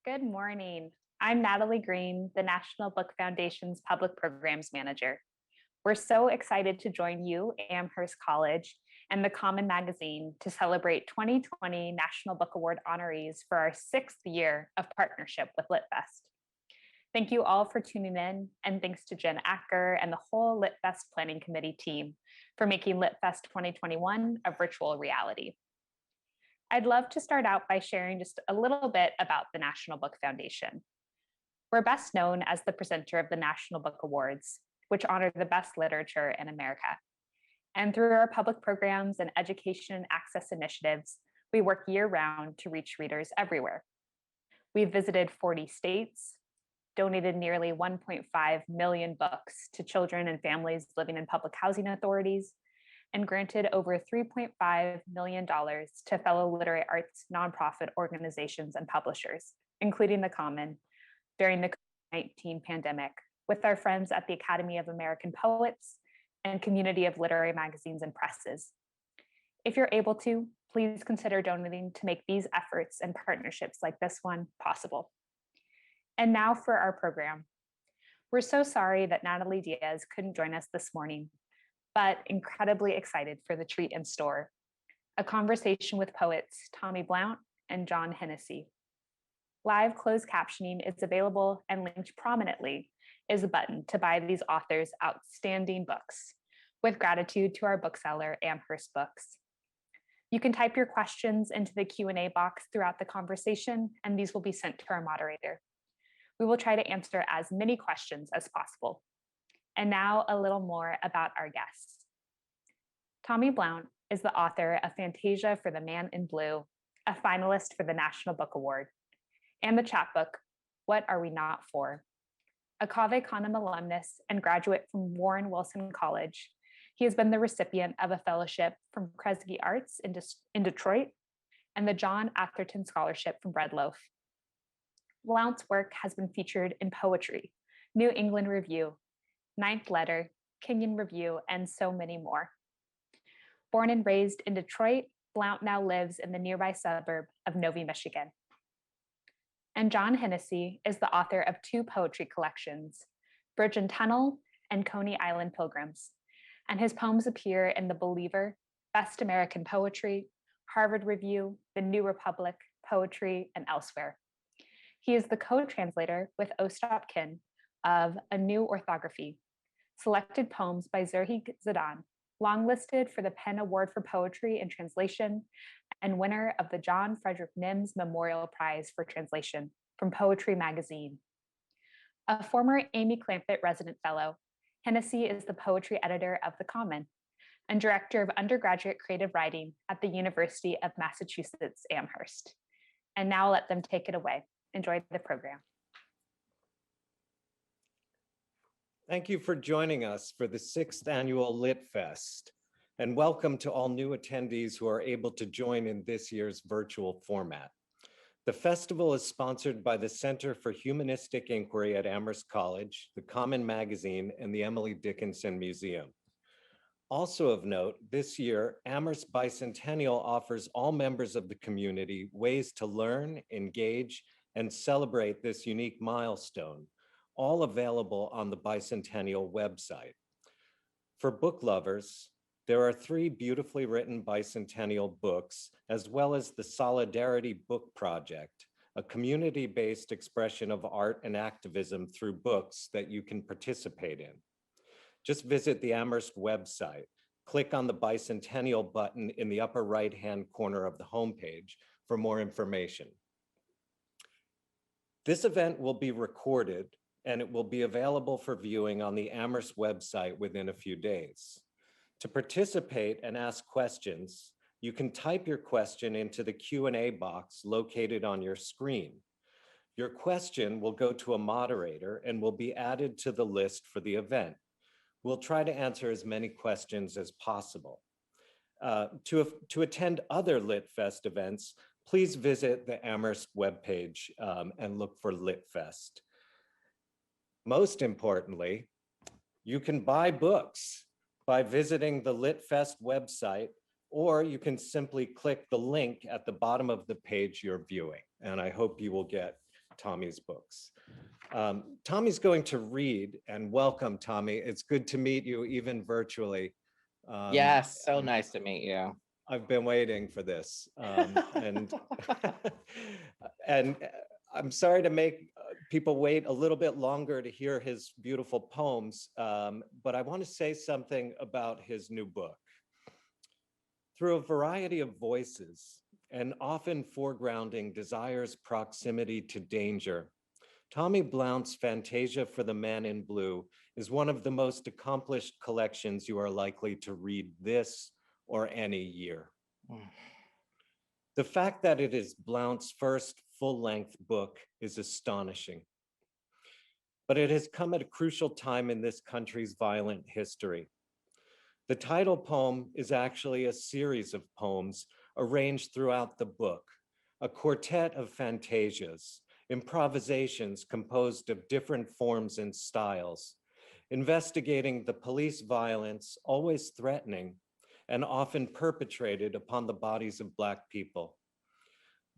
Good morning. I'm Natalie Green, the National Book Foundation's Public Programs Manager. We're so excited to join you, Amherst College, and the Common Magazine to celebrate 2020 National Book Award honorees for our 6th year of partnership with LitFest. Thank you all for tuning in, and thanks to Jen Acker and the whole LitFest Planning Committee team for making LitFest 2021 a virtual reality. I'd love to start out by sharing just a little bit about the National Book Foundation. We're best known as the presenter of the National Book Awards, which honor the best literature in America. And through our public programs and education and access initiatives, we work year-round to reach readers everywhere. We've visited 40 states, donated nearly 1.5 million books to children and families living in public housing authorities, and granted over $3.5 million to fellow literary arts nonprofit organizations and publishers, including the Common, during the COVID-19 pandemic, with our friends at the Academy of American Poets and Community of Literary Magazines and Presses. If you're able to, please consider donating to make these efforts and partnerships like this one possible. And now for our program. We're so sorry that Natalie Diaz couldn't join us this morning, but incredibly excited for the treat in store, a conversation with poets Tommye Blount and John Hennessy. Live closed captioning is available, and linked prominently is a button to buy these authors' outstanding books, with gratitude to our bookseller, Amherst Books. You can type your questions into the Q&A box throughout the conversation, and these will be sent to our moderator. We will try to answer as many questions as possible. And now a little more about our guests. Tommye Blount is the author of Fantasia for the Man in Blue, a finalist for the National Book Award, and the chapbook, What Are We Not For? A Cave Canem alumnus and graduate from Warren Wilson College, he has been the recipient of a fellowship from Kresge Arts in Detroit and the John Atherton Scholarship from Bread Loaf. Blount's work has been featured in Poetry, New England Review, Ninth Letter, Kenyon Review, and so many more. Born and raised in Detroit, Blount now lives in the nearby suburb of Novi, Michigan. And John Hennessy is the author of 2 poetry collections, Bridge and Tunnel and Coney Island Pilgrims, and his poems appear in The Believer, Best American Poetry, Harvard Review, The New Republic, Poetry, and elsewhere. He is the co-translator with Ostap Kin of A New Orthography, selected poems by Zerhi Zadan, longlisted for the PEN Award for Poetry and Translation, and winner of the John Frederick Nims Memorial Prize for Translation from Poetry Magazine. A former Amy Clampitt Resident Fellow, Hennessy is the poetry editor of The Common and director of undergraduate creative writing at the University of Massachusetts Amherst. And now I'll let them take it away. Enjoy the program. Thank you for joining us for the 6th annual LitFest, and welcome to all new attendees who are able to join in this year's virtual format. The festival is sponsored by the Center for Humanistic Inquiry at Amherst College, the Common Magazine, and the Emily Dickinson Museum. Also of note, this year, Amherst Bicentennial offers all members of the community ways to learn, engage, and celebrate this unique milestone, all available on the Bicentennial website. For book lovers, there are 3 beautifully written bicentennial books, as well as the Solidarity Book Project, a community-based expression of art and activism through books that you can participate in. Just visit the Amherst website, click on the Bicentennial button in the upper right-hand corner of the homepage for more information. This event will be recorded, and it will be available for viewing on the Amherst website within a few days. To participate and ask questions, you can type your question into the Q&A box located on your screen. Your question will go to a moderator and will be added to the list for the event. We'll try to answer as many questions as possible. To attend other LitFest events, please visit the Amherst webpage and look for LitFest. Most importantly, you can buy books by visiting the LitFest website, or you can simply click the link at the bottom of the page you're viewing. And I hope you will get Tommye's books. Tommye's going to read, and welcome, Tommye. It's good to meet you, even virtually. Yes, so nice to meet you. I've been waiting for this. And I'm sorry to make people wait a little bit longer to hear his beautiful poems, but I want to say something about his new book. Through a variety of voices and often foregrounding desires proximity to danger, Tommye Blount's Fantasia for the Man in Blue is one of the most accomplished collections you are likely to read this or any year. The fact that it is Blount's first full-length book is astonishing, but it has come at a crucial time in this country's violent history. The title poem is actually a series of poems arranged throughout the book, a quartet of fantasias, improvisations composed of different forms and styles, investigating the police violence always threatening and often perpetrated upon the bodies of Black people.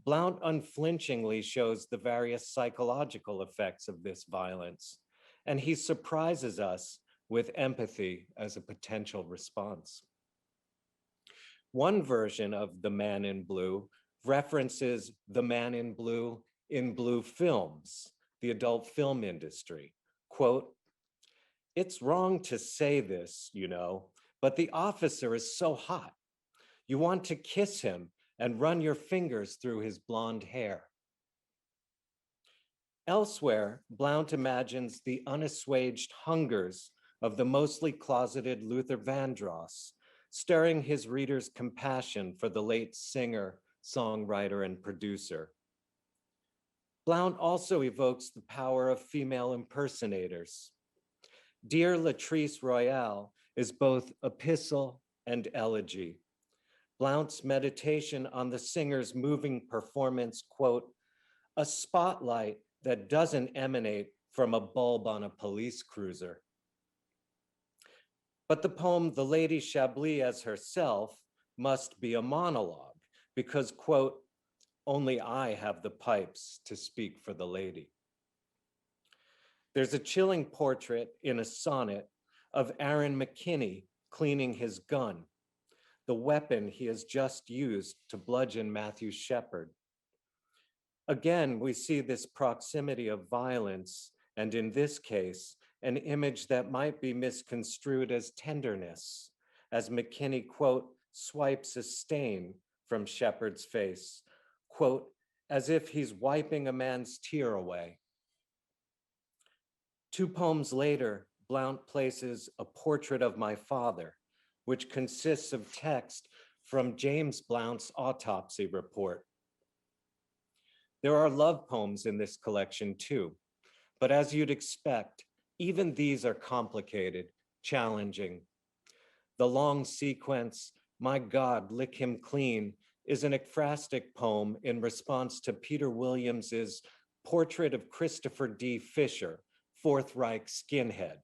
Blount unflinchingly shows the various psychological effects of this violence, and he surprises us with empathy as a potential response. One version of The Man in Blue references the Man in blue films, the adult film industry. Quote, "It's wrong to say this, you know, but the officer is so hot. You want to kiss him and run your fingers through his blonde hair." Elsewhere, Blount imagines the unassuaged hungers of the mostly closeted Luther Vandross, stirring his readers' compassion for the late singer, songwriter, and producer. Blount also evokes the power of female impersonators. Dear Latrice Royale is both epistle and elegy. Blount's meditation on the singer's moving performance, quote, "a spotlight that doesn't emanate from a bulb on a police cruiser." But the poem, "The Lady Chablis as Herself," must be a monologue because, quote, "only I have the pipes to speak for the lady." There's a chilling portrait in a sonnet of Aaron McKinney cleaning his gun, the weapon he has just used to bludgeon Matthew Shepard. Again, we see this proximity of violence, and in this case, an image that might be misconstrued as tenderness, as McKinney, quote, swipes a stain from Shepard's face, quote, as if he's wiping a man's tear away. Two poems later, Blount places A Portrait of My Father, which consists of text from James Blount's autopsy report. There are love poems in this collection too, but as you'd expect, even these are complicated, challenging. The long sequence, "My God, Lick Him Clean," is an ekphrastic poem in response to Peter Williams's Portrait of Christopher D. Fisher, Fourth Reich skinhead.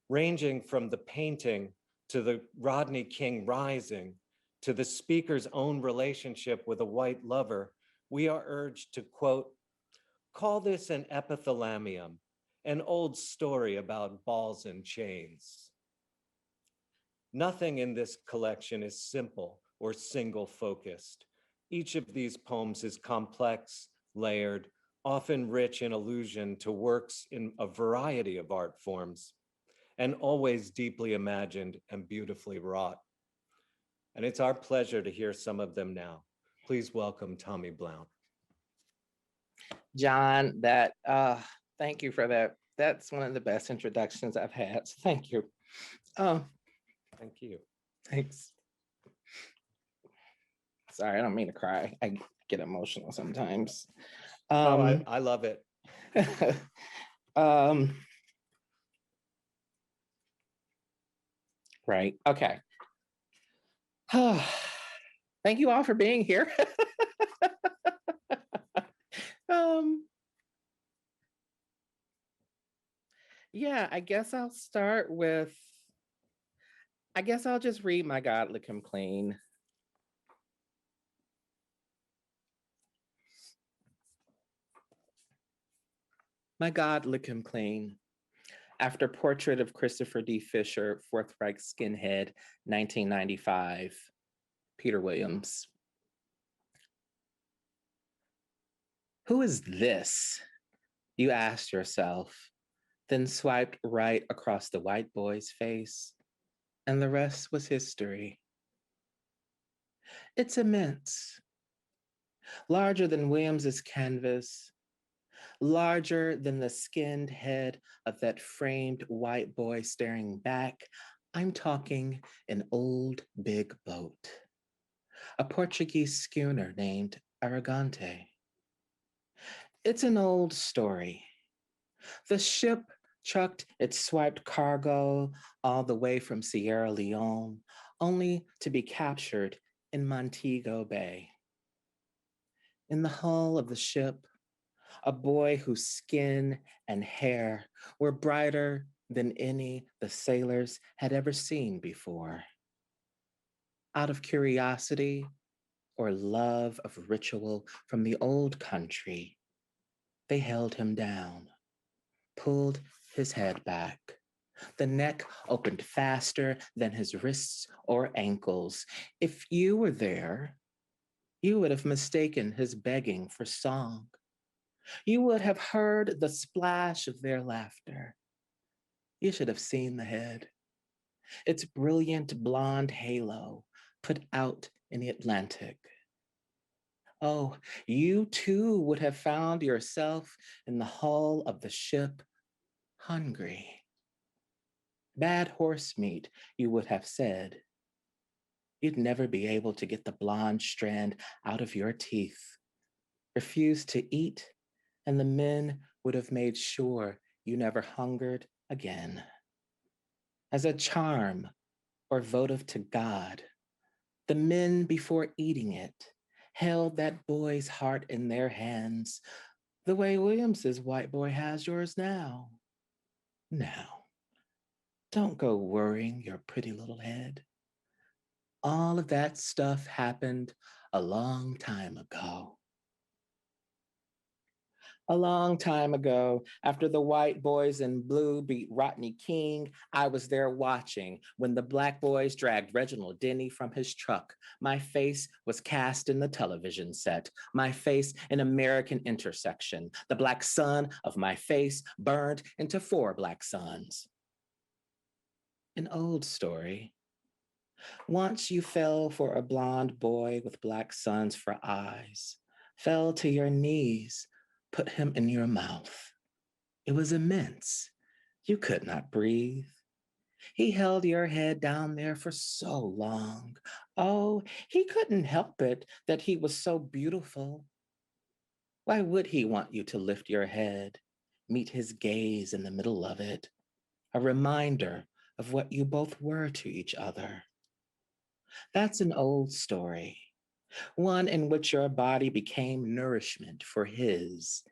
Ranging from the painting to the Rodney King Rising to the speaker's own relationship with a white lover, we are urged to, quote, "call this an epithalamium, an old story about balls and chains." Nothing in this collection is simple or single focused. Each of these poems is complex, layered, often rich in allusion to works in a variety of art forms, and always deeply imagined and beautifully wrought. And it's our pleasure to hear some of them now. Please welcome Tommye Blount. John, thank you for that. That's one of the best introductions I've had. So thank you. Thank you. Thanks. Sorry, I don't mean to cry. I get emotional sometimes. I love it. Right. Okay. Thank you all for being here. Yeah, I guess I'll start with, I'll just read My God, Lick Him Clean. My God, lick him clean. After Portrait of Christopher D. Fisher, Fourth Reich Skinhead, 1995, Peter Williams. Who is this? You asked yourself, then swiped right across the white boy's face, and the rest was history. It's immense, larger than Williams's canvas, larger than the skinned head of that framed white boy staring back. I'm talking an old big boat, a Portuguese schooner named Aragante. It's an old story. The ship trucked its swiped cargo all the way from Sierra Leone, only to be captured in Montego Bay. In the hull of the ship, a boy whose skin and hair were brighter than any the sailors had ever seen before. Out of curiosity or love of ritual from the old country, they held him down, pulled his head back. The neck opened faster than his wrists or ankles. If you were there, you would have mistaken his begging for song. You would have heard the splash of their laughter. You should have seen the head, its brilliant blonde halo put out in the Atlantic. Oh, you too would have found yourself in the hull of the ship, hungry. Bad horse meat, you would have said. You'd never be able to get the blonde strand out of your teeth. Refuse to eat, and the men would have made sure you never hungered again. As a charm or votive to God, the men before eating it held that boy's heart in their hands the way Williams's white boy has yours now. Now, don't go worrying your pretty little head. All of that stuff happened a long time ago. A long time ago, after the white boys in blue beat Rodney King, I was there watching when the black boys dragged Reginald Denny from his truck. My face was cast in the television set, my face in American intersection. The black sun of my face burned into 4 black suns. An old story. Once you fell for a blonde boy with black suns for eyes, fell to your knees, put him in your mouth. It was immense. You could not breathe. He held your head down there for so long. Oh, he couldn't help it that he was so beautiful. Why would he want you to lift your head, meet his gaze in the middle of it, a reminder of what you both were to each other? That's an old story, one in which your body became nourishment for his.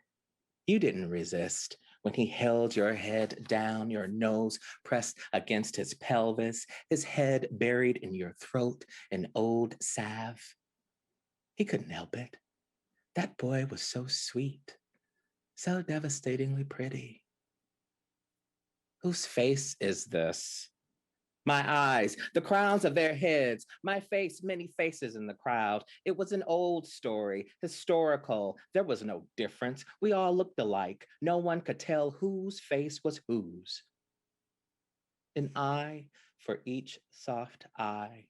You didn't resist when he held your head down, your nose pressed against his pelvis, his head buried in your throat, an old salve. He couldn't help it. That boy was so sweet, so devastatingly pretty. Whose face is this? My eyes, the crowns of their heads, my face, many faces in the crowd. It was an old story, historical. There was no difference. We all looked alike. No one could tell whose face was whose. An eye for each soft eye.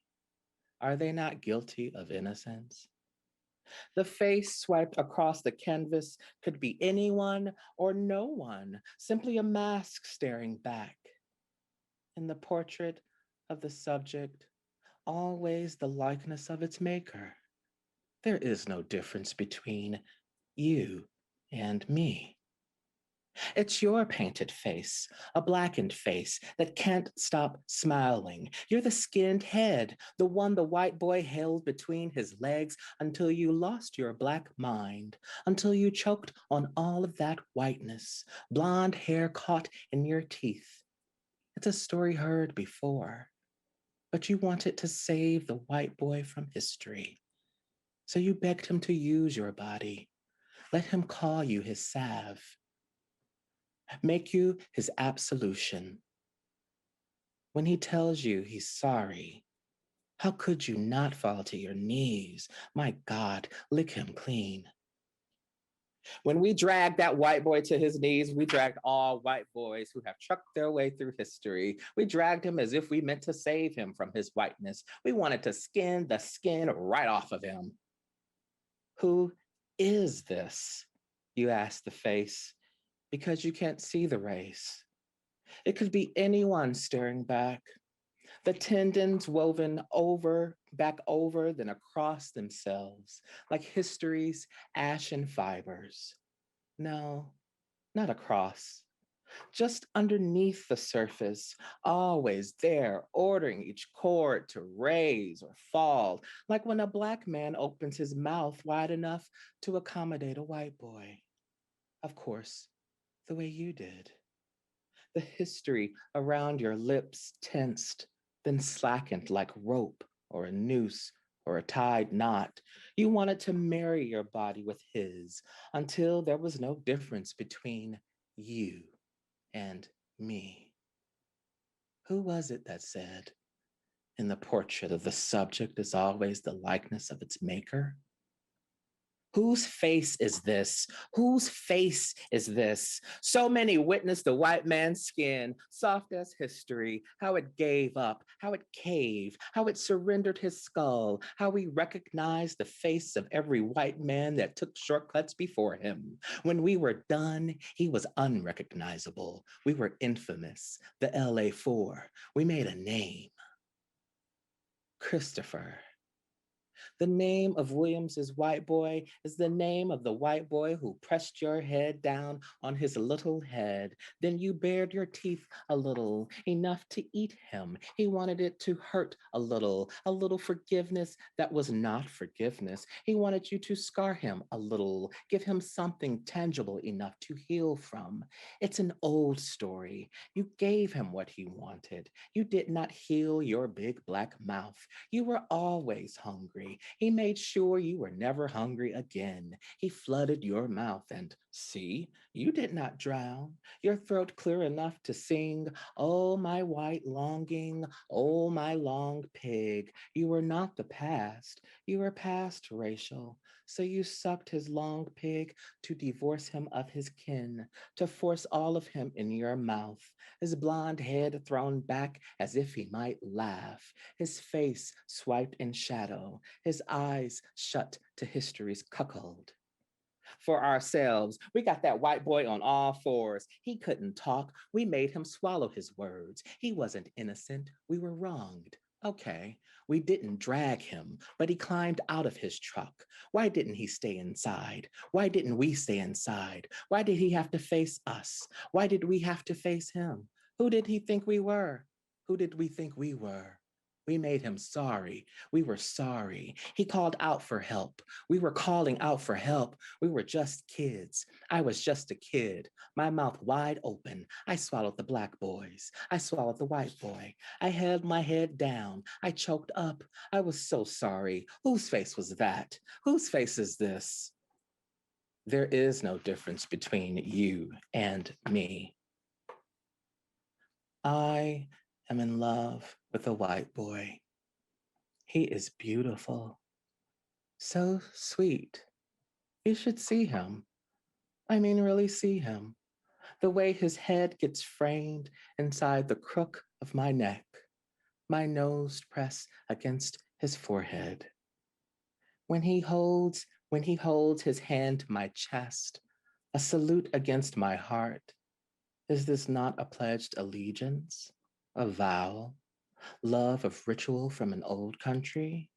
Are they not guilty of innocence? The face swiped across the canvas could be anyone or no one, simply a mask staring back. In the portrait of the subject, always the likeness of its maker. There is no difference between you and me. It's your painted face, a blackened face that can't stop smiling. You're the skinned head, the one the white boy held between his legs until you lost your black mind, until you choked on all of that whiteness, blonde hair caught in your teeth. It's a story heard before, but you wanted to save the white boy from history. So you begged him to use your body. Let him call you his salve. make you his absolution. When he tells you he's sorry, how could you not fall to your knees? My God, lick him clean. When we dragged that white boy to his knees, we dragged all white boys who have trucked their way through history. We dragged him as if we meant to save him from his whiteness. We wanted to skin the skin right off of him. Who is this? You ask the face, because you can't see the race. It could be anyone staring back, the tendons woven back over, then across themselves, like history's ashen fibers. No, not across, just underneath the surface, always there, ordering each chord to raise or fall, like when a Black man opens his mouth wide enough to accommodate a white boy. Of course, the way you did. The history around your lips tensed, then slackened like rope or a noose or a tied knot. You wanted to marry your body with his until there was no difference between you and me. Who was it that said, in the portrait of the subject is always the likeness of its maker? Whose face is this? Whose face is this? So many witnessed the white man's skin, soft as history, how it gave up, how it caved, how it surrendered his skull, how we recognized the face of every white man that took shortcuts before him. When we were done, he was unrecognizable. We were infamous, the LA4. We made a name. Christopher. The name of Williams's white boy is the name of the white boy who pressed your head down on his little head. Then you bared your teeth a little, enough to eat him. He wanted it to hurt a little forgiveness that was not forgiveness. He wanted you to scar him a little, give him something tangible enough to heal from. It's an old story. You gave him what he wanted. You did not heal your big Black mouth. You were always hungry. He made sure you were never hungry again. He flooded your mouth and see, you did not drown. Your throat clear enough to sing, oh, my white longing, oh, my long pig. You were not the past. You were past racial. So you sucked his long pig to divorce him of his kin, to force all of him in your mouth, his blonde head thrown back as if he might laugh, his face swiped in shadow, his eyes shut to history's cuckold. For ourselves, we got that white boy on all fours. He couldn't talk. We made him swallow his words. He wasn't innocent. We were wronged. Okay, we didn't drag him, but he climbed out of his truck. Why didn't he stay inside? Why didn't we stay inside? Why did he have to face us? Why did we have to face him? Who did he think we were? Who did we think we were? We made him sorry. We were sorry. He called out for help. We were calling out for help. We were just kids. I was just a kid, my mouth wide open. I swallowed the Black boys. I swallowed the white boy. I held my head down. I choked up. I was so sorry. Whose face was that? Whose face is this? There is no difference between you and me. I am in love with a white boy. He is beautiful, so sweet. You should see him. I mean, really see him. The way his head gets framed inside the crook of my neck, my nose pressed against his forehead. When he holds his hand to my chest, a salute against my heart. Is this not a pledged allegiance, a vow, love of ritual from an old country?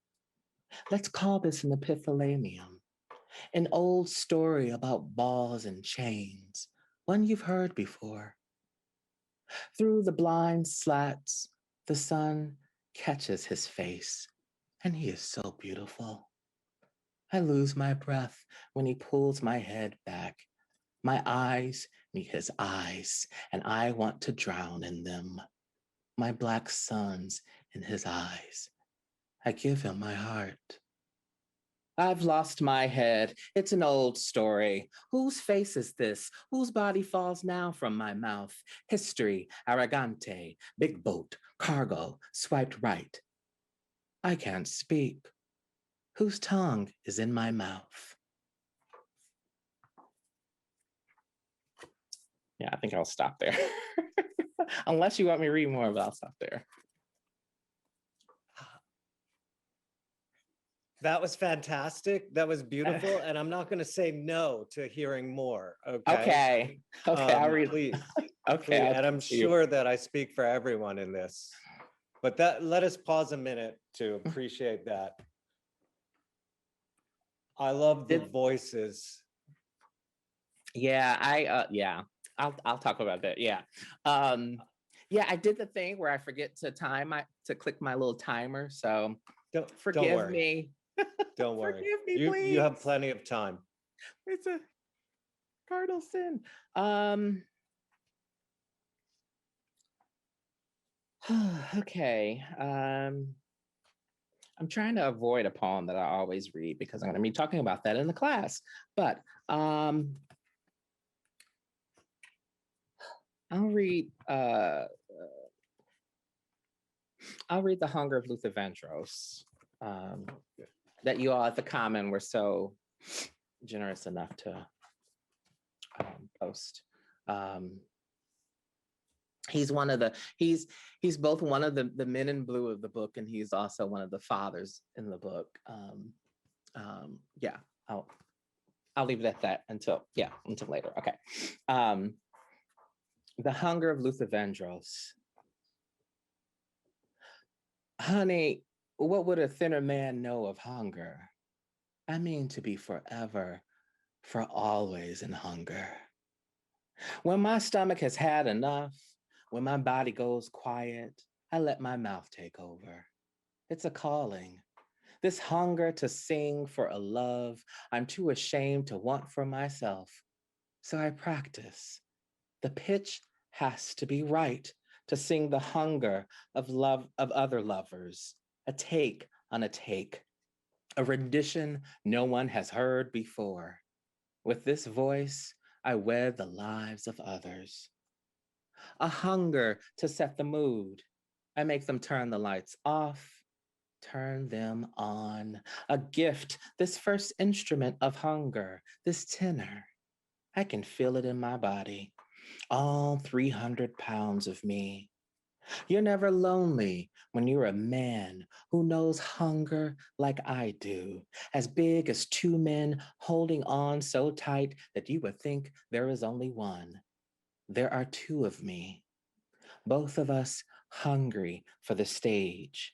Let's call this an epithalamium, an old story about balls and chains, one you've heard before. Through the blind slats, the sun catches his face, and he is so beautiful. I lose my breath when he pulls my head back. My eyes meet his eyes, and I want to drown in them. My Black suns in his eyes. I give him my heart. I've lost my head. It's an old story. Whose face is this? Whose body falls now from my mouth? History, arrogante, big boat, cargo, swiped right. I can't speak. Whose tongue is in my mouth? Yeah, I think I'll stop there. Unless you want me to read more, but I'll stop there. That was fantastic. That was beautiful. And I'm not going to say no to hearing more. Okay. Okay, I'll read. Please. Okay. Please. And I'm sure that I speak for everyone in this. But let us pause a minute to appreciate that. I love the voices. Yeah, I'll talk about that. Yeah. Yeah, I did the thing where I forget to click my little timer. So forgive me. Don't worry. Forgive me, please. You have plenty of time. It's a cardinal sin. Okay. I'm trying to avoid a poem that I always read because I'm going to be talking about that in the class. But I'll read The Hunger of Luther Vandross, that you all at the Common were so generous enough to post. He's both one of the men in blue of the book, and he's also one of the fathers in the book. Yeah, I'll leave it at that until later. Okay. The Hunger of Luther Vandross. Honey, what would a thinner man know of hunger? I mean to be forever, for always in hunger. When my stomach has had enough, when my body goes quiet, I let my mouth take over. It's a calling. This hunger to sing for a love I'm too ashamed to want for myself. So I practice. The pitch has to be right to sing the hunger of love of other lovers, a take on a take, a rendition no one has heard before. With this voice, I wed the lives of others. A hunger to set the mood. I make them turn the lights off, turn them on. A gift, this first instrument of hunger, this tenor. I can feel it in my body, all 300 pounds of me. You're never lonely when you're a man who knows hunger like I do, as big as two men holding on so tight that you would think there is only one. There are two of me, both of us hungry for the stage.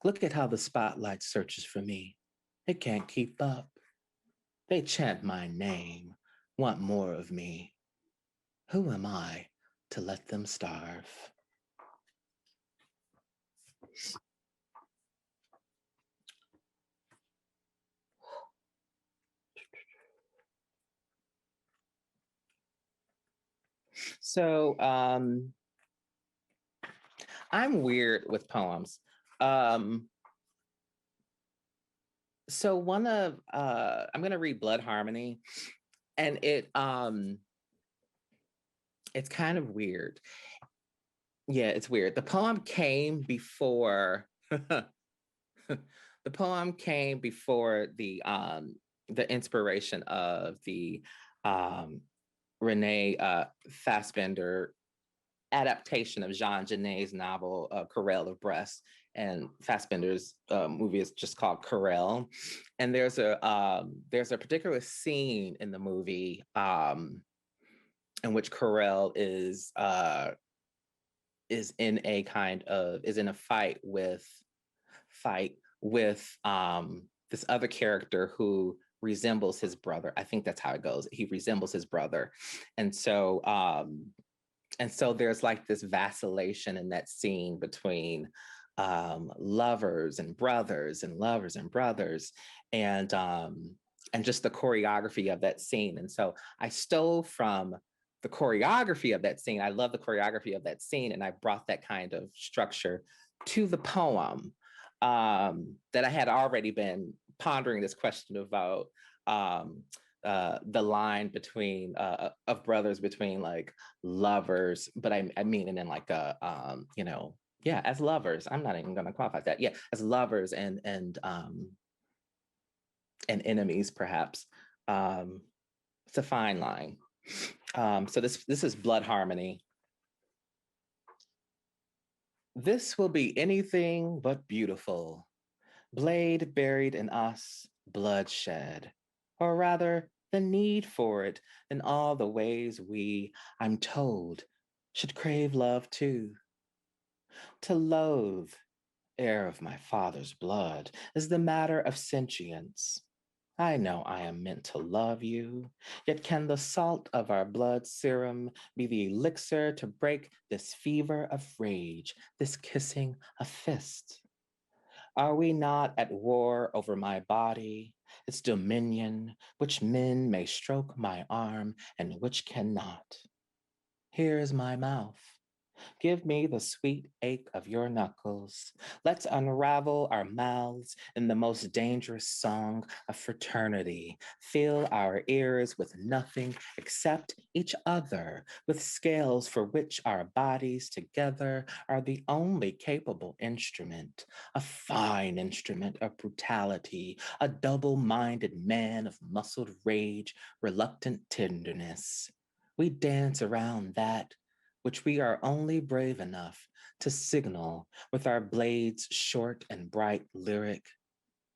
Look at how the spotlight searches for me. It can't keep up. They chant my name, want more of me. Who am I to let them starve? So I'm weird with poems. So one of I'm gonna read Blood Harmony, and it's kind of weird. Yeah, it's weird. The poem came before the poem came before the inspiration of the Renee Fassbinder adaptation of Jean Genet's novel Querelle of Breast, and Fassbinder's movie is just called Querelle. And there's a particular scene in the movie in which Querelle is in a fight with this other character who resembles his brother. I think that's how it goes. He resembles his brother. And so there's like this vacillation in that scene between lovers and brothers and lovers and brothers, and just the choreography of that scene. And so I stole from the choreography of that scene. I love the choreography of that scene, and I brought that kind of structure to the poem that I had already been pondering this question about the line between of brothers between like lovers, but I mean it in like a yeah, as lovers. I'm not even going to qualify that. Yeah, as lovers and enemies, perhaps. It's a fine line. So this is Blood Harmony. This will be anything but beautiful. Blade buried in us, bloodshed, or rather, the need for it in all the ways we, I'm told, should crave love too. To loathe, heir of my father's blood, is the matter of sentience. I know I am meant to love you, yet can the salt of our blood serum be the elixir to break this fever of rage, this kissing of fists? Are we not at war over my body, its dominion, which men may stroke my arm and which cannot? Here is my mouth. Give me the sweet ache of your knuckles. Let's unravel our mouths in the most dangerous song of fraternity. Fill our ears with nothing except each other, with scales for which our bodies together are the only capable instrument, a fine instrument of brutality, a double-minded man of muscled rage, reluctant tenderness. We dance around that which we are only brave enough to signal with our blades short and bright lyric.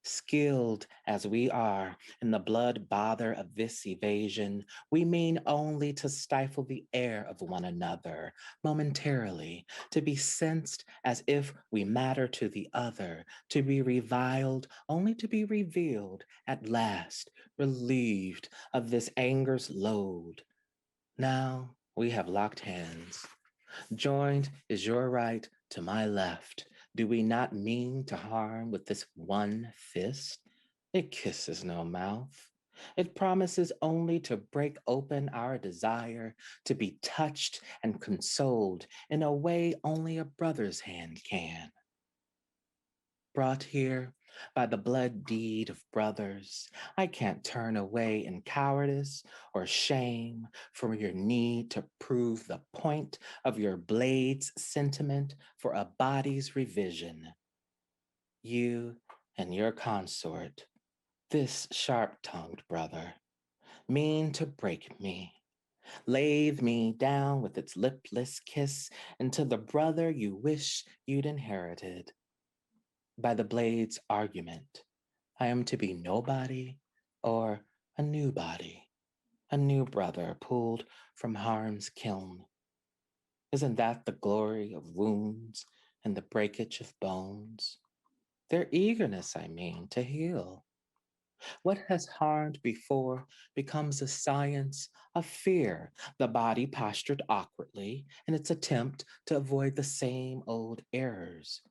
Skilled as we are in the blood bother of this evasion, we mean only to stifle the air of one another momentarily, to be sensed as if we matter to the other, to be reviled only to be revealed at last, relieved of this anger's load. Now we have locked hands. Joined is your right to my left. Do we not mean to harm with this one fist? It kisses no mouth. It promises only to break open our desire to be touched and consoled in a way only a brother's hand can. Brought here by the blood deed of brothers, I can't turn away in cowardice or shame from your need to prove the point of your blade's sentiment for a body's revision. You and your consort, this sharp-tongued brother, mean to break me, lathe me down with its lipless kiss into the brother you wish you'd inherited. By the blade's argument, I am to be nobody or a new body, a new brother pulled from harm's kiln. Isn't that the glory of wounds and the breakage of bones? Their eagerness, I mean, to heal. What has harmed before becomes a science of fear, the body postured awkwardly in its attempt to avoid the same old errors,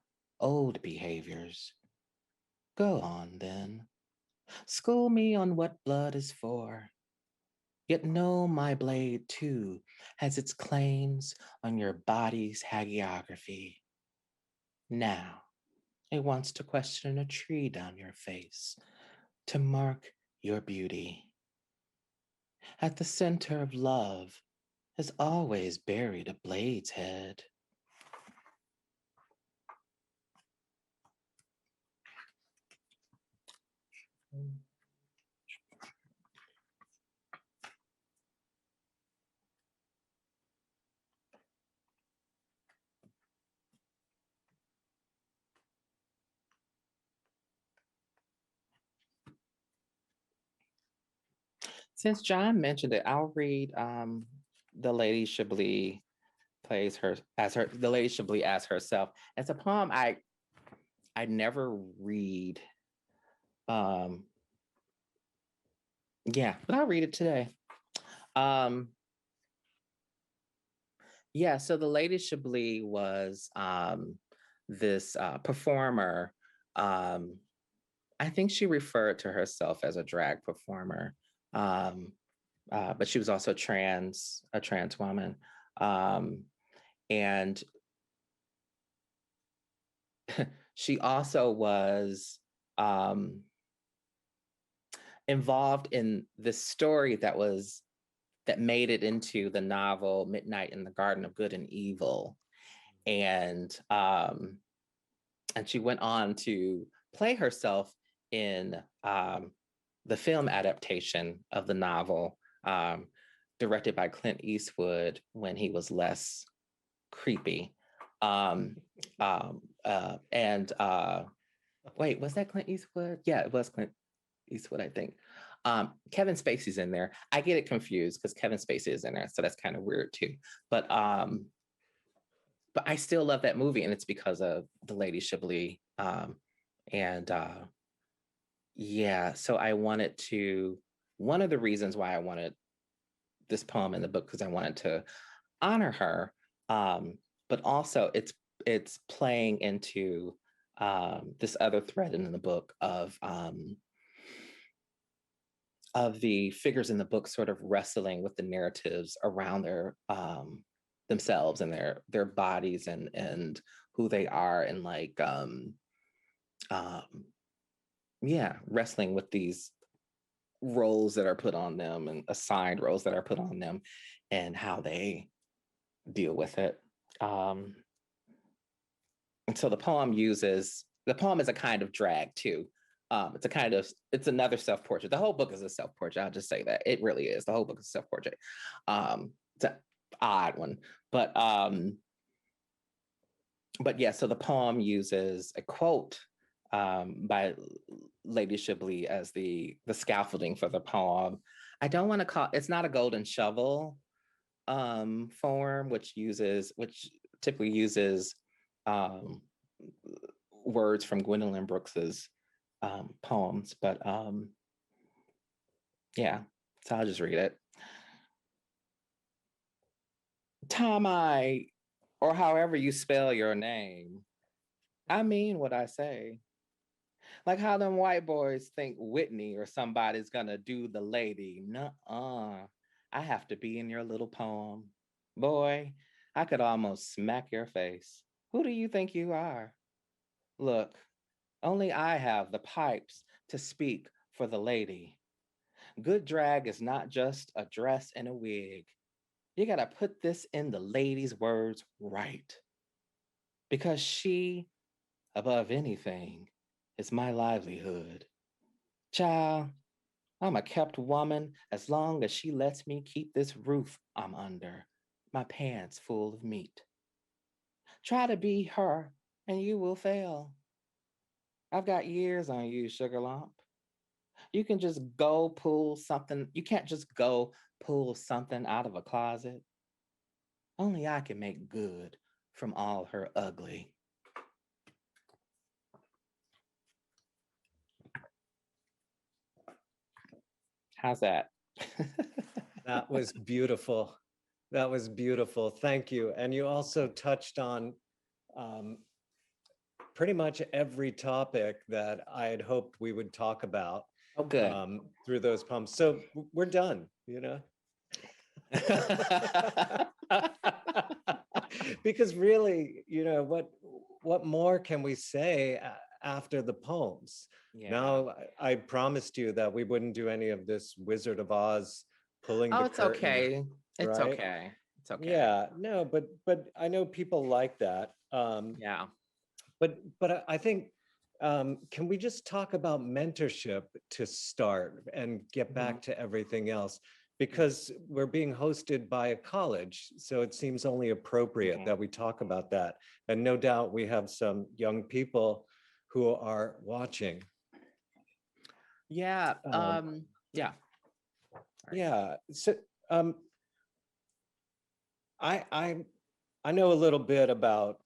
old behaviors. Go on, then. School me on what blood is for. Yet know my blade, too, has its claims on your body's hagiography. Now, it wants to question a tree down your face, to mark your beauty. At the center of love is always buried a blade's head. Since John mentioned it, I'll read The Lady Chablis plays her as her the Lady Chablis as herself. It's a poem I never read. Um yeah, but I'll read it today. Um yeah, so the Lady Chablis was this performer. I think she referred to herself as a drag performer. Um but she was also a trans woman. And she also was involved in this story that made it into the novel Midnight in the Garden of Good and Evil. And she went on to play herself in the film adaptation of the novel, directed by Clint Eastwood when he was less creepy. Wait, was that Clint Eastwood? Yeah, it was Clint Eastwood, I think. Kevin Spacey's in there. I get it confused because Kevin Spacey is in there, so that's kind of weird too. But I still love that movie, and it's because of the Lady Chablis. Yeah, so one of the reasons why I wanted this poem in the book, because I wanted to honor her, but also it's playing into this other thread in the book of the figures in the book sort of wrestling with the narratives around their themselves and their bodies and who they are, and like wrestling with these roles that are put on them and assigned roles that are put on them and how they deal with it. And so the poem is a kind of drag too. It's another self-portrait. The whole book is a self-portrait. I'll just say that. It really is. The whole book is a self-portrait. It's an odd one. But yeah, so the poem uses a quote by Lady Chablis as the scaffolding for the poem. I don't want to call it's not a golden shovel form, which typically uses words from Gwendolyn Brooks's poems, but yeah, so I'll just read it. Tommye, or however you spell your name, I mean what I say. Like how them white boys think Whitney or somebody's gonna do the lady. Nuh-uh. I have to be in your little poem. Boy, I could almost smack your face. Who do you think you are? Look, only I have the pipes to speak for the lady. Good drag is not just a dress and a wig. You gotta put this in the lady's words right. Because she, above anything, is my livelihood. Child, I'm a kept woman as long as she lets me keep this roof I'm under, my pants full of meat. Try to be her and you will fail. I've got years on you, sugar lump. You can just go pull something. You can't just go pull something out of a closet. Only I can make good from all her ugly. How's that? That was beautiful. That was beautiful. Thank you. And you also touched on pretty much every topic that I had hoped we would talk about. Oh, good. Through those poems. So we're done, you know? Because really, you know, what more can we say after the poems? Yeah. Now, I promised you that we wouldn't do any of this Wizard of Oz pulling the curtain. Okay. It's right? okay. It's okay. Yeah, no, but I know people like that. Yeah. But I think, can we just talk about mentorship to start and get back to everything else? Because we're being hosted by a college, so it seems only appropriate that we talk about that. And no doubt we have some young people who are watching. Yeah. Yeah. Yeah. So I know a little bit about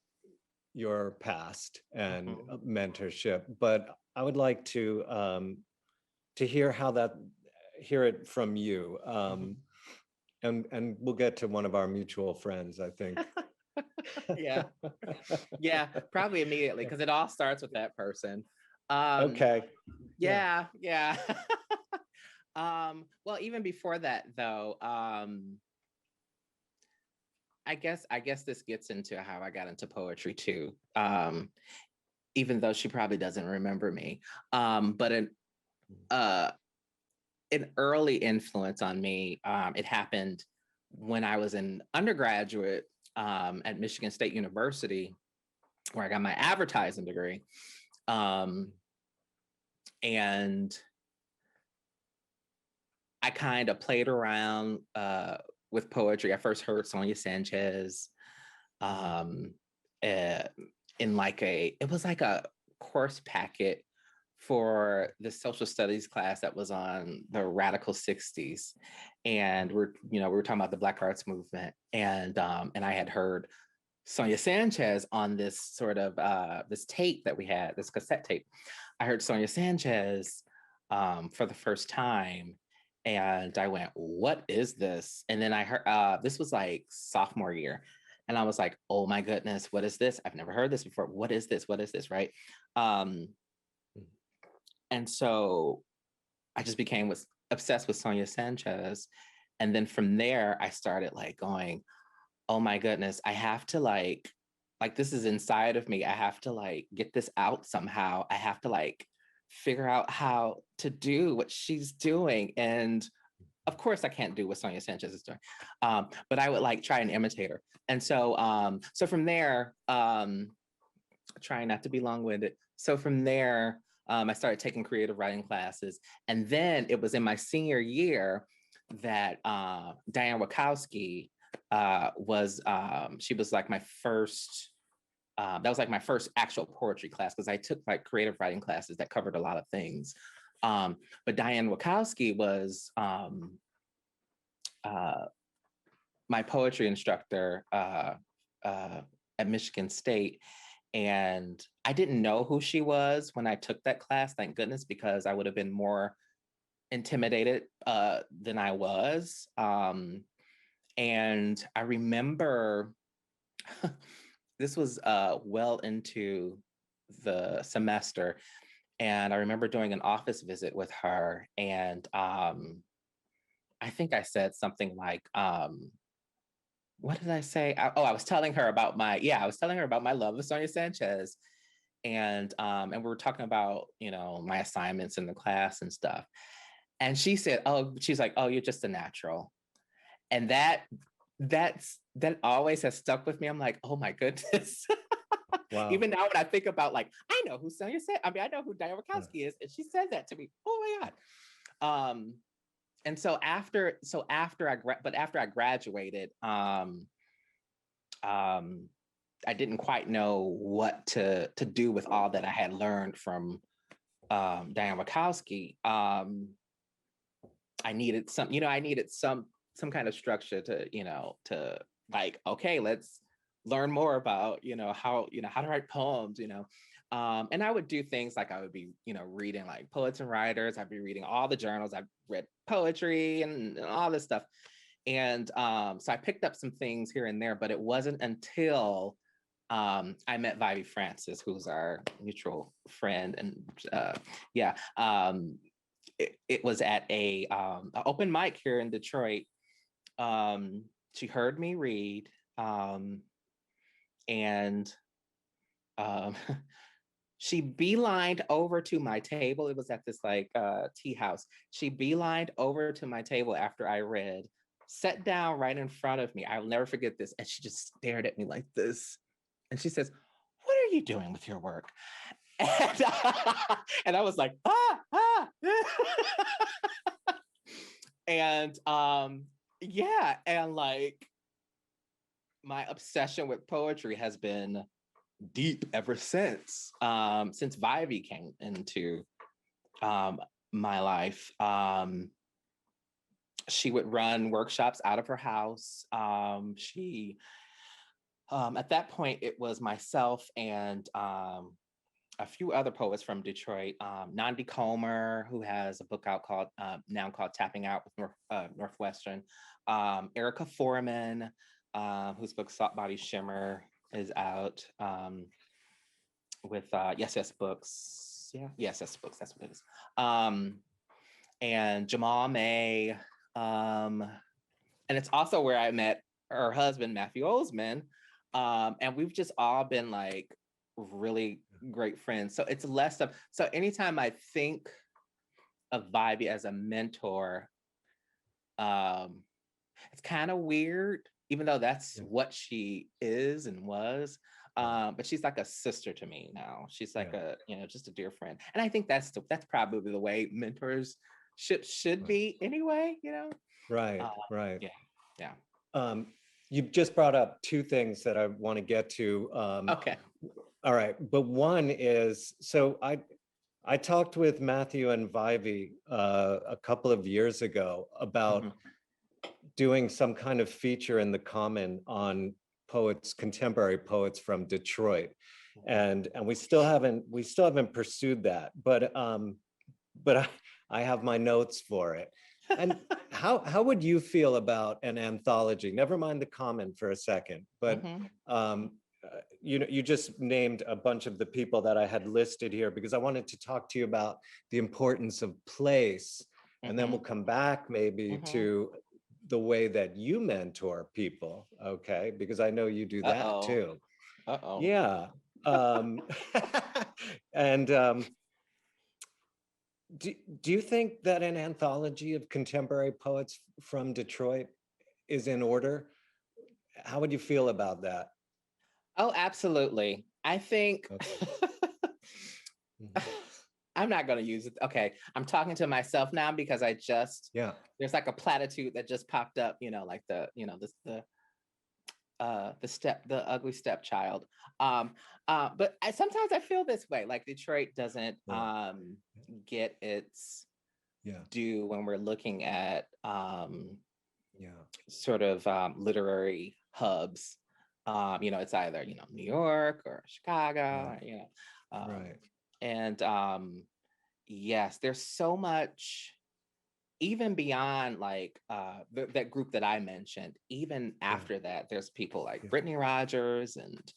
your past and mentorship, but I would like to hear it from you. And we'll get to one of our mutual friends, I think. Yeah. Yeah, probably immediately, because it all starts with that person. Okay. Yeah. Well, even before that though, I guess this gets into how I got into poetry too. Even though she probably doesn't remember me. But an early influence on me. It happened when I was an undergraduate at Michigan State University, where I got my advertising degree. And I kind of played around with poetry. I first heard Sonia Sanchez in like it was like a course packet for the social studies class that was on the Radical 60s. And we were talking about the Black Arts Movement. And I had heard Sonia Sanchez on this sort of this tape that we had, this cassette tape. I heard Sonia Sanchez for the first time. And I went, what is this? And then I heard, this was like sophomore year. And I was like, oh my goodness, what is this? I've never heard this before. What is this? What is this, right? And so I just became obsessed with Sonia Sanchez. And then from there, I started like going, oh my goodness, I have to like this is inside of me. I have to like get this out somehow. I have to like figure out how to do what she's doing. And of course I can't do what Sonia Sanchez is doing. But I would like try and imitate her. And so so from there, trying not to be long-winded. So from there, I started taking creative writing classes. And then it was in my senior year that Diane Wachowski she was like my first, that was like my first actual poetry class, because I took like creative writing classes that covered a lot of things. But Diane Wachowski was my poetry instructor at Michigan State. And I didn't know who she was when I took that class, thank goodness, because I would have been more intimidated than I was. And I remember this was well into the semester. And I remember doing an office visit with her. And I think I said something like, what did I say? I was telling her about my love of Sonia Sanchez. And we were talking about, my assignments in the class and stuff. And she said, she's like, oh, you're just a natural. And that always has stuck with me. I'm like, oh my goodness. Wow. Even now when I think about like, I know who Sonia said, I know who Diane Wachowski is. And she said that to me. Oh my God. And so after I graduated, I didn't quite know what to do with all that I had learned from Diane Wachowski. I needed some kind of structure to like, okay, let's learn more about, how to write poems, and I would do things like I would be, reading like poets and writers. I'd be reading all the journals. I've read poetry and all this stuff. And so I picked up some things here and there, but it wasn't until I met Vivi Francis, who's our mutual friend. And it was at a open mic here in Detroit. She heard me read, and she beelined over to my table. It was at this like tea house. She beelined over to my table after I read, sat down right in front of me. I'll never forget this. And she just stared at me like this. And she says, what are you doing with your work? And I was like, and yeah, and like my obsession with poetry has been deep ever since Vivi came into my life. She would run workshops out of her house. She at that point, it was myself and a few other poets from Detroit, Nandi Comer, who has a book out called Tapping Out with Northwestern, Erica Foreman, whose book Salt Body Shimmer is out, with Yes Yes Books. Yeah, Yes Yes Books, that's what it is. And Jamal May. And it's also where I met her husband, Matthew Olsman. And we've just all been like really great friends. So it's less of, so anytime I think of Vibey as a mentor, it's kind of weird, even though that's what she is and was. But she's like a sister to me now. She's like a, just a dear friend. And I think that's probably the way mentors should be anyway, Right, right. Yeah. You've just brought up two things that I want to get to. Okay. All right, but one is, so I talked with Matthew and Vivey a couple of years ago about doing some kind of feature in the Common on contemporary poets from Detroit, and we still haven't pursued that, but I have my notes for it. And how would you feel about an anthology? Never mind the Common for a second, but you just named a bunch of the people that I had listed here because I wanted to talk to you about the importance of place, and then we'll come back maybe to the way that you mentor people, okay? Because I know you do that too. Yeah. And do you think that an anthology of contemporary poets from Detroit is in order? How would you feel about that? Oh, absolutely. I think I'm not going to use it. Okay. I'm talking to myself now because there's like a platitude that just popped up, like the ugly stepchild. But sometimes I feel this way, like Detroit doesn't get its due when we're looking at sort of literary hubs. It's either New York or Chicago, and yes, there's so much. Even beyond like that group that I mentioned, even after that, there's people like Brittany Rogers and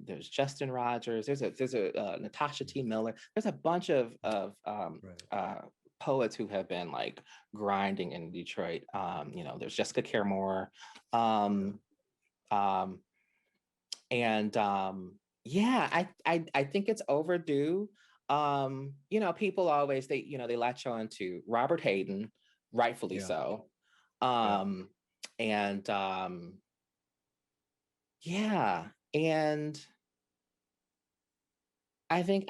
there's Justin Rogers. There's a Natasha T. Miller. There's a bunch of poets who have been like grinding in Detroit. There's Jessica Caremore, and I think it's overdue. People always they latch on to Robert Hayden, rightfully so. And I think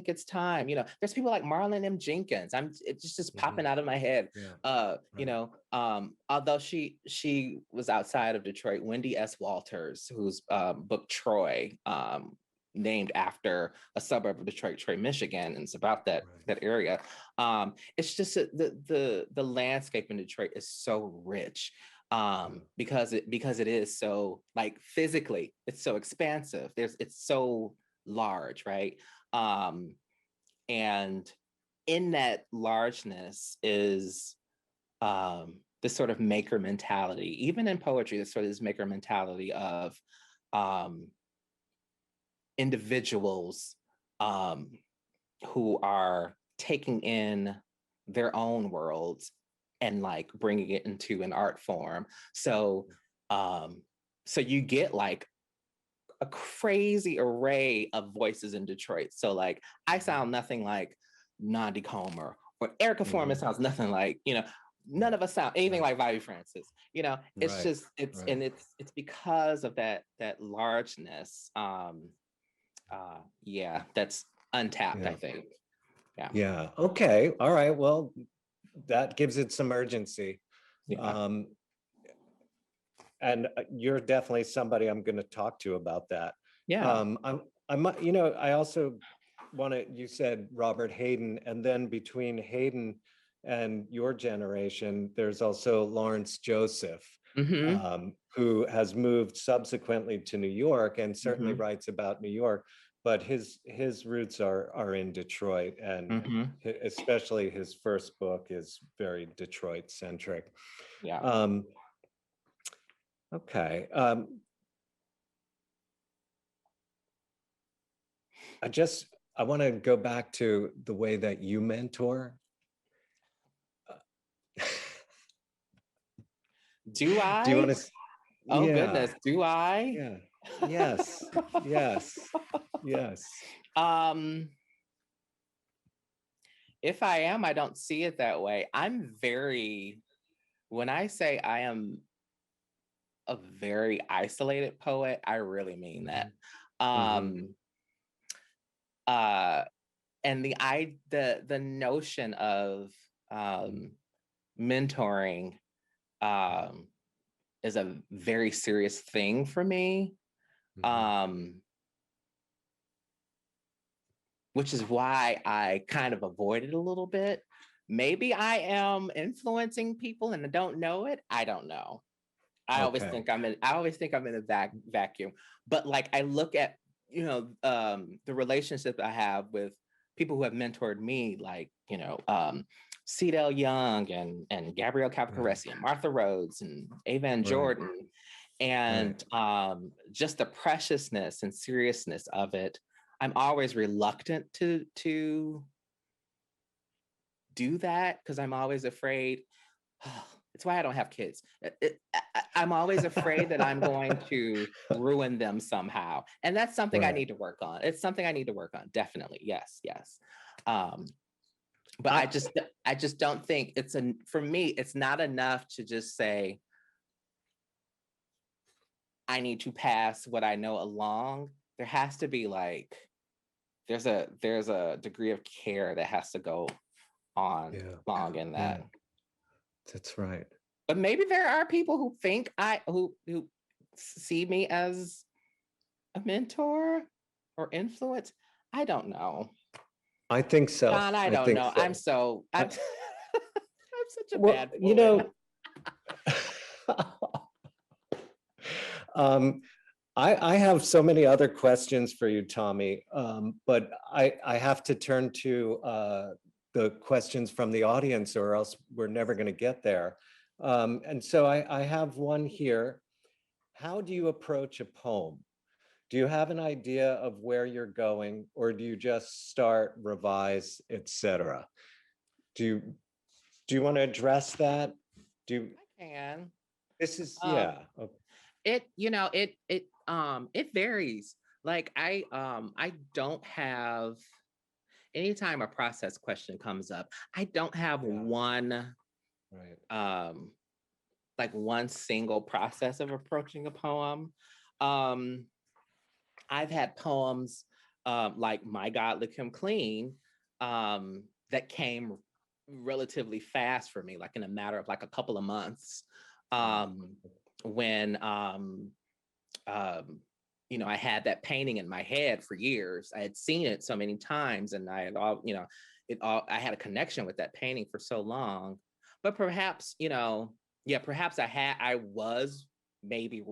it's time. There's people like Marlon M. Jenkins. It's just popping out of my head. Although she was outside of Detroit, Wendy S. Walters, whose book Troy, named after a suburb of Detroit, Michigan, and it's about that area. It's just the landscape in Detroit is so rich. Because it is so like physically, it's so expansive. It's so large, right? And in that largeness is this sort of maker mentality. Even in poetry, this sort of this maker mentality of individuals who are taking in their own worlds and like bringing it into an art form. So you get like a crazy array of voices in Detroit. So like I sound nothing like Nandi Comer, or Erica Foreman sounds nothing like, none of us sound anything like Vivey Francis. It's just it's because of that largeness. That's untapped, I think. Yeah. Okay. All right. Well, that gives it some urgency. And you're definitely somebody I'm going to talk to about that. I also you said Robert Hayden, and then between Hayden and your generation, there's also Lawrence Joseph, who has moved subsequently to New York and certainly writes about New York, but his roots are in Detroit, and especially his first book is very Detroit centric. Okay. I want to go back to the way that you mentor. Do I? Do you want to? Oh goodness, do I? Yeah. Yes. Yes. Yes. if I am, I don't see it that way. When I say I am a very isolated poet, I really mean that. Mhm. Uh, and the notion of mentoring is a very serious thing for me. Mhm. Which is why I kind of avoid it a little bit. Maybe I am influencing people and I don't know it. I don't know. Okay. I always think I'm in a vacuum. But like I look at, the relationship I have with people who have mentored me, like, Cedel Young and Gabrielle Right. Capocaresi and Martha Rhodes and Ava and Right. Jordan. Right. And just the preciousness and seriousness of it. I'm always reluctant to do that because I'm always afraid. It's why I don't have kids. I'm always afraid that I'm going to ruin them somehow, and that's something I Right. need to work on. It's something I need to work on. Definitely, yes, yes. But I, I just don't think for me. It's not enough to just say I need to pass what I know along. There has to be like there's a degree of care that has to go on yeah. long in Yeah. that. That's right. But maybe there are people who think who see me as a mentor or influence. I don't know. I think so. John, I I don't think know. so. I'm I'm such a Well, bad poet. um, I have so many other questions for you, Tommye, but I have to turn to the questions from the audience, or else we're never going to get there. And so I have one here. How do you approach a poem? Do you have an idea of where you're going, or do you just start, revise, etc.? Do you want to address that? Do you, I can. this is Um, yeah. Okay. it varies. Like I don't have anytime a process question comes up, I don't have Yeah. one Right. um like one single process of approaching a poem. Um, I've had poems like My God, Lick Him Clean that came relatively fast for me, like in a matter of like a couple of months. Wow. Um, when um, I had that painting in my head for years. I had seen it so many times, and I had I had a connection with that painting for so long. But perhaps, yeah, perhaps I was maybe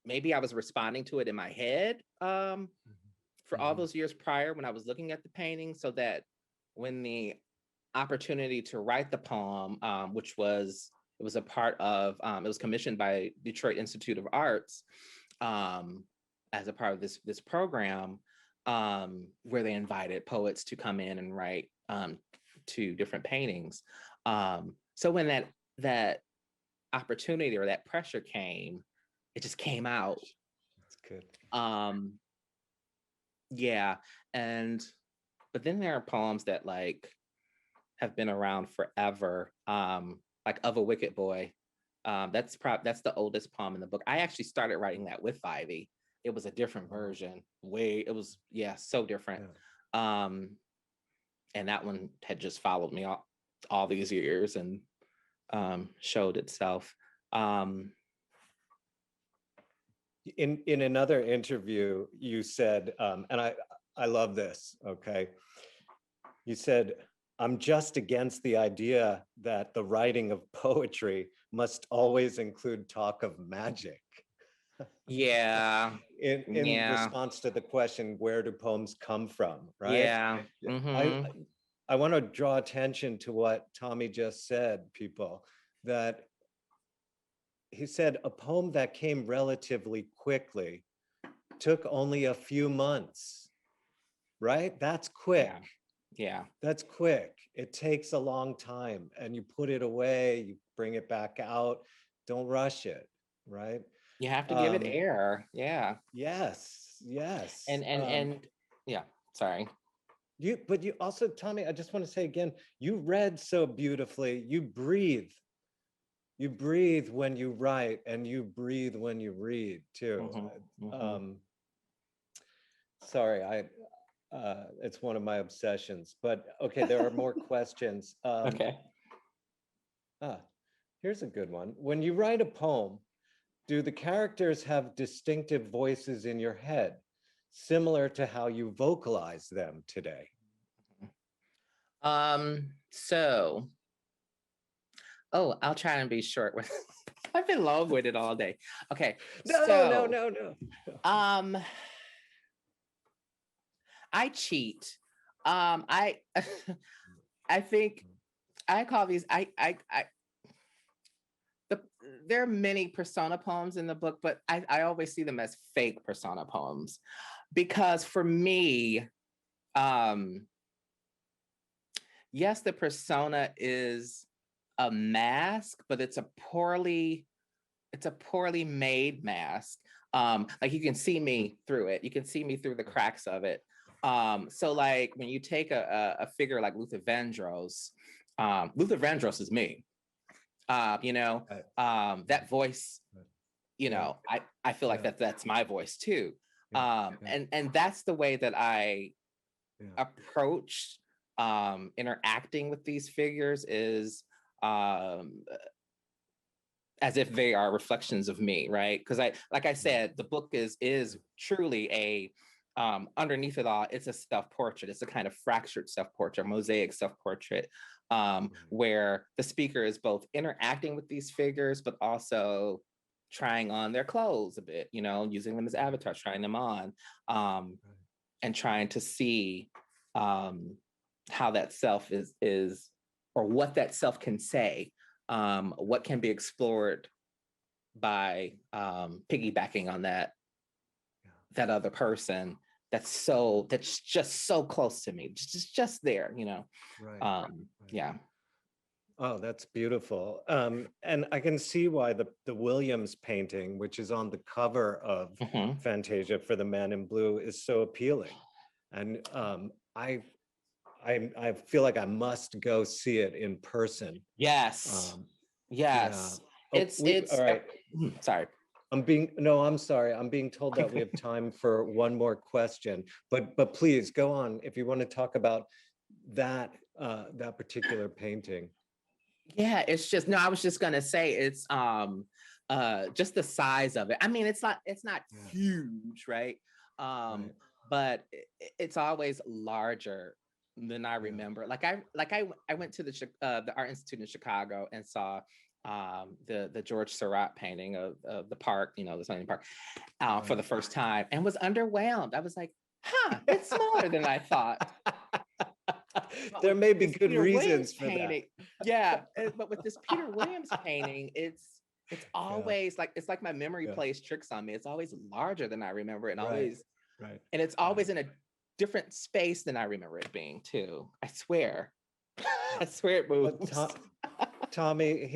maybe I was responding to it in my head for all Mhm. those years prior when I was looking at the painting, so that when the opportunity to write the poem, which was it was a part of it was commissioned by Detroit Institute of Arts um, as a part of this program where they invited poets to come in and write to different paintings. So when that opportunity or that pressure came, it just came out. That's good. Um, yeah, and but then there are poems that like have been around forever, like Of a Wicked Boy. That's the oldest poem in the book. I actually started writing that with Ivy. It was a different Wow. version. It was yeah, so different. Yeah. Um, and that one had just followed me all these years and showed itself. Um, In another interview, you said, and I love this. Okay, you said, "I'm just against the idea that the writing of poetry must always include talk of magic." yeah, In yeah, response to the question, where do poems come from, right? yeah. I Mm-hmm. I want to draw attention to what Tommye just said, people, that he said a poem that came relatively quickly took only a few months, right? That's quick. Yeah, yeah. That's quick. It takes a long time, and you put it away, you bring it back out. Don't rush it, right? You have to give it Um, air. Yeah. yes, yes. And yeah, sorry. But you also, Tommye, I just want to say again, you read so beautifully. You breathe. You breathe when you write, and you breathe when you read too. Sorry, it's one of my obsessions. But okay, there are more questions. Okay. Here's a good one. When you write a poem, do the characters have distinctive voices in your head, similar to how you vocalize them today? So, I'll try and be short with. I've been long-winded all day. Okay. No. I cheat. I I think I call these there are many persona poems in the book, but I always see them as fake persona poems because for me, yes, the persona is a mask, but it's a poorly made mask. Like you can see me through it. You can see me through the cracks of it. So like when you take a figure like Luther Vandross, Luther Vandross is me. That voice, I feel like that's my voice too. And that's the way that I approach interacting with these figures is as if they are reflections of me, right? Because like I said, the book is truly a underneath it all, it's a self-portrait. It's a kind of fractured self-portrait, mosaic self-portrait, where the speaker is both interacting with these figures, but also trying on their clothes a bit, using them as avatars, trying them on, and trying to see how that self is, or what that self can say, what can be explored by piggybacking on that other person that's just so close to me, just there, Right. Yeah. Oh, that's beautiful. And I can see why the Williams painting, which is on the cover of Fantasia for the Man in Blue, is so appealing. And I feel like I must go see it in person. Yes. Yes. All right. Sorry. I'm sorry. I'm being told that we have time for one more question, but please go on if you want to talk about that particular painting. Yeah, it's just I was just gonna say it's just the size of it. I mean, it's not huge, right? But it's always larger than I remember. Like I went to the Art Institute in Chicago and saw the George Seurat painting of the park, the Sunny Park, for the first time, and was underwhelmed. I was like, it's smaller than I thought. There may be good reasons for that. Yeah, but with this Peter Williams painting, it's always like my memory plays tricks on me. It's always larger than I remember, and always and it's always in a different space than I remember it being too. I swear. I swear it moves. Tommye,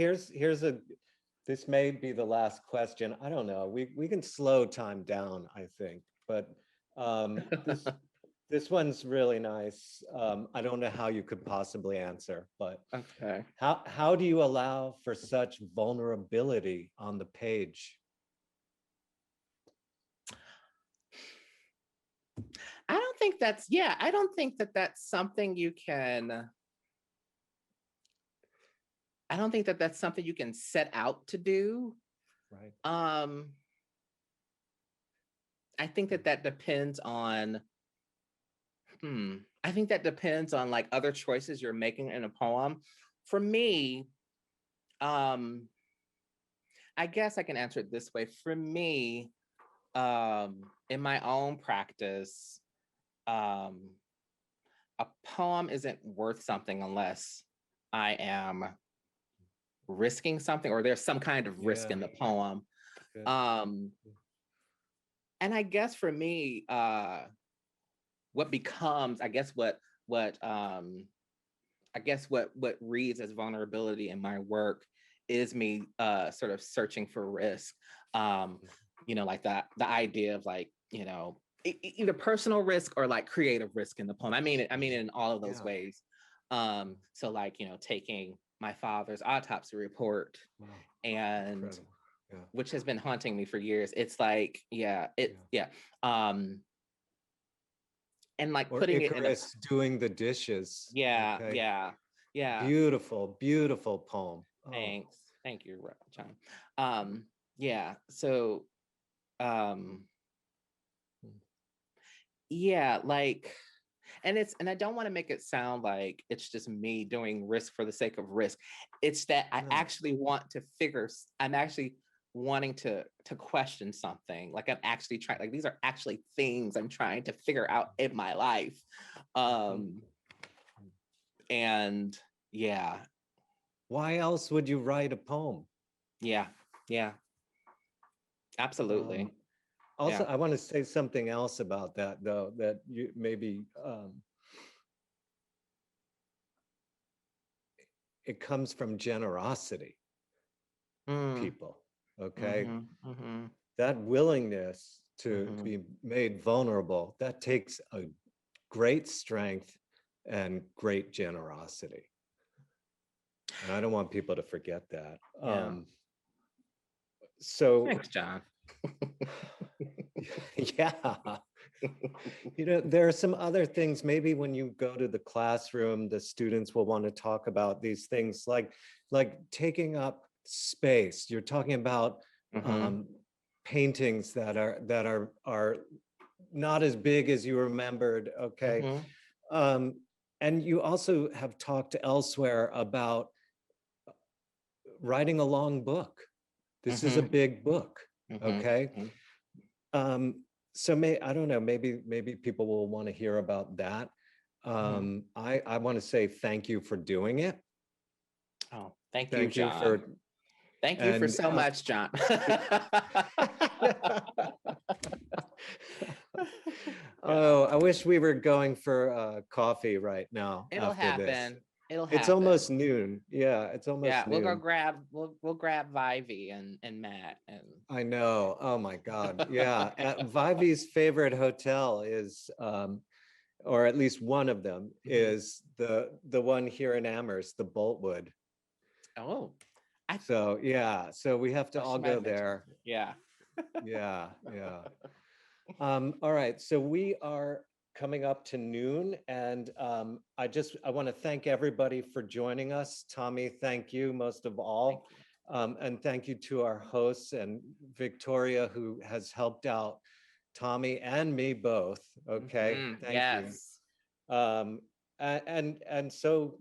this may be the last question. I don't know. We can slow time down, I think, but this one's really nice. I don't know how you could possibly answer, but okay. How do you allow for such vulnerability on the page? I don't think that's something you can. I don't think that's something you can set out to do. Right. I think that depends on. I think that depends on like other choices you're making in a poem. For me, I guess I can answer it this way. For me, in my own practice, a poem isn't worth something unless I am risking something, or there's some kind of risk in the poem. And I guess for me, what becomes, what reads as vulnerability in my work is me sort of searching for risk. Like the idea of like, either personal risk or like creative risk in the poem. I mean it in all of those Yeah. ways. So like, you know, taking my father's autopsy report Wow. and Incredible. Yeah. which has been haunting me for years. It's like, and like Or putting it in a, Icarus doing the dishes. yeah, Okay. yeah. Beautiful, beautiful poem. Oh, Thanks. Thank you, John. Yeah. So, um, yeah, like, and I don't want to make it sound like it's just me doing risk for the sake of risk. It's that I no. actually want to I'm actually wanting to question something. Like I'm actually trying, like these are actually things I'm trying to figure out in my life. And yeah. Why else would you write a poem? Yeah. Absolutely. Also, Yeah. I want to say something else about that, though, that you maybe it comes from generosity, people, okay? That willingness to be made vulnerable, that takes a great strength and great generosity. And I don't want people to forget that. Yeah. So Thanks, John. yeah. You know, there are some other things, maybe when you go to the classroom, the students will want to talk about these things like taking up space. You're talking about paintings that are not as big as you remembered, okay? And you also have talked elsewhere about writing a long book. This is a big book, okay? So I don't know, maybe people will want to hear about that. I want to say thank you for doing it. Oh, thank you, Thank you John. for Thank you for so much, John. Oh, I wish we were going for coffee right now. It'll after happen. this. It'll happen. It's almost noon. Yeah, it's almost yeah. noon. We'll grab Vivy and Matt and. I know. Oh my God. Yeah. Vivy's favorite hotel is, or at least one of them is the one here in Amherst, the Boltwood. Oh. So yeah. So we have to Oh, all go there. Yeah. Yeah. All right. So we are coming up to noon, and I want to thank everybody for joining us. Tommye, thank you most of all. And thank you to our hosts and Victoria, who has helped out Tommye and me both. Okay, thank you. And so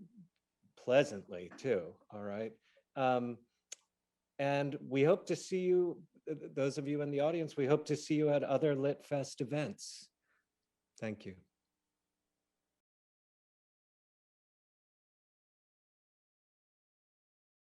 pleasantly too. All right. And we hope to see you, those of you in the audience, we hope to see you at other LitFest events. Thank you.